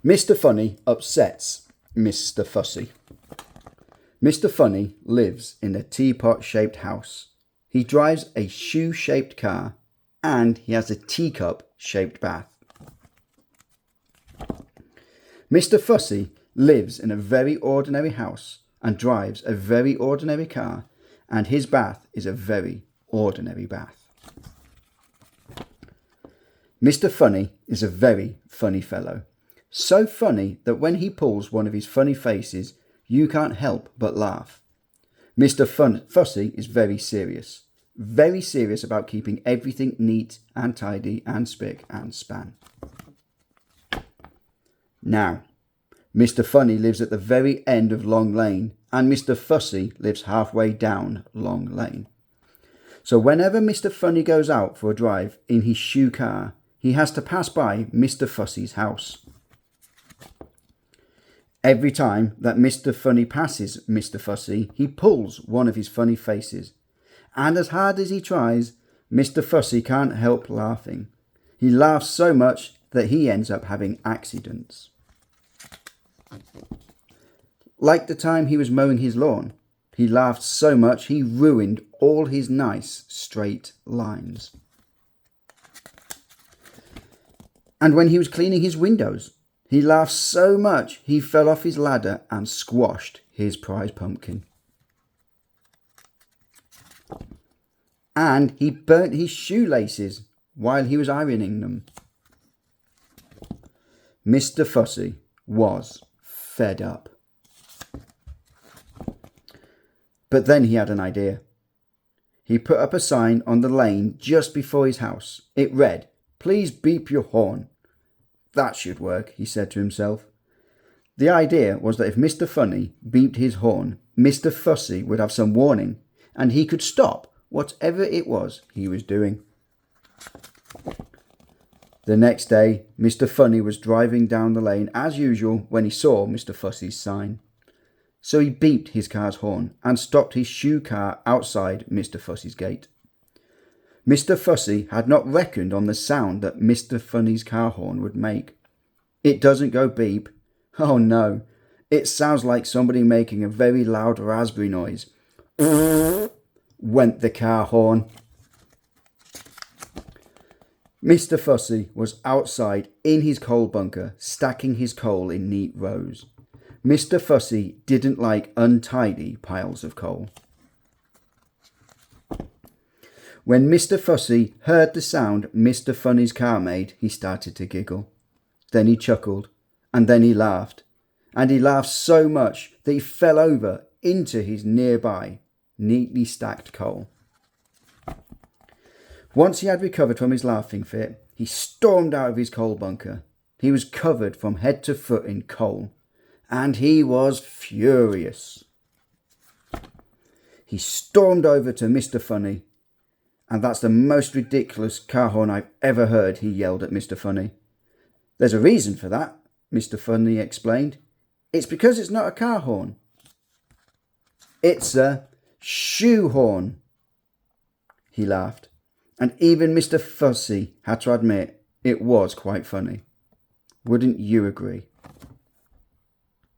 Mr. Funny upsets Mr. Fussy. Mr. Funny lives in a teapot-shaped house. He drives a shoe-shaped car and he has a teacup-shaped bath. Mr. Fussy lives in a very ordinary house and drives a very ordinary car, and his bath is a very ordinary bath. Mr. Funny is a very funny fellow. So funny that when he pulls one of his funny faces, you can't help but laugh. Mr. Fussy is very serious about keeping everything neat and tidy and spick and span. Now, Mr. Funny lives at the very end of Long Lane, and Mr. Fussy lives halfway down Long Lane. So whenever Mr. Funny goes out for a drive in his shoe car, he has to pass by Mr. Fussy's house. Every time that Mr. Funny passes Mr. Fussy, he pulls one of his funny faces. And as hard as he tries, Mr. Fussy can't help laughing. He laughs so much that he ends up having accidents. Like the time he was mowing his lawn, he laughed so much he ruined all his nice straight lines. And when he was cleaning his windows, he laughed so much he fell off his ladder and squashed his prize pumpkin. And he burnt his shoelaces while he was ironing them. Mr. Fussy was fed up. But then he had an idea. He put up a sign on the lane just before his house. It read, "Please beep your horn." That should work, he said to himself. The idea was that if Mr. Funny beeped his horn, Mr. Fussy would have some warning and he could stop whatever it was he was doing. The next day, Mr. Funny was driving down the lane as usual when he saw Mr. Fussy's sign. So he beeped his car's horn and stopped his shoe car outside Mr. Fussy's gate. Mr. Fussy had not reckoned on the sound that Mr. Funny's car horn would make. It doesn't go beep. Oh no, it sounds like somebody making a very loud raspberry noise. Went the car horn. Mr. Fussy was outside in his coal bunker, stacking his coal in neat rows. Mr. Fussy didn't like untidy piles of coal. When Mr. Fussy heard the sound Mr. Funny's car made, he started to giggle. Then he chuckled, and then he laughed. And he laughed so much that he fell over into his nearby, neatly stacked coal. Once he had recovered from his laughing fit, he stormed out of his coal bunker. He was covered from head to foot in coal, and he was furious. He stormed over to Mr. Funny. "And that's the most ridiculous car horn I've ever heard," he yelled at Mr. Funny. "There's a reason for that," Mr. Funny explained. "It's because it's not a car horn. It's a shoe horn." He laughed, and even Mr. Fussy had to admit it was quite funny. Wouldn't you agree?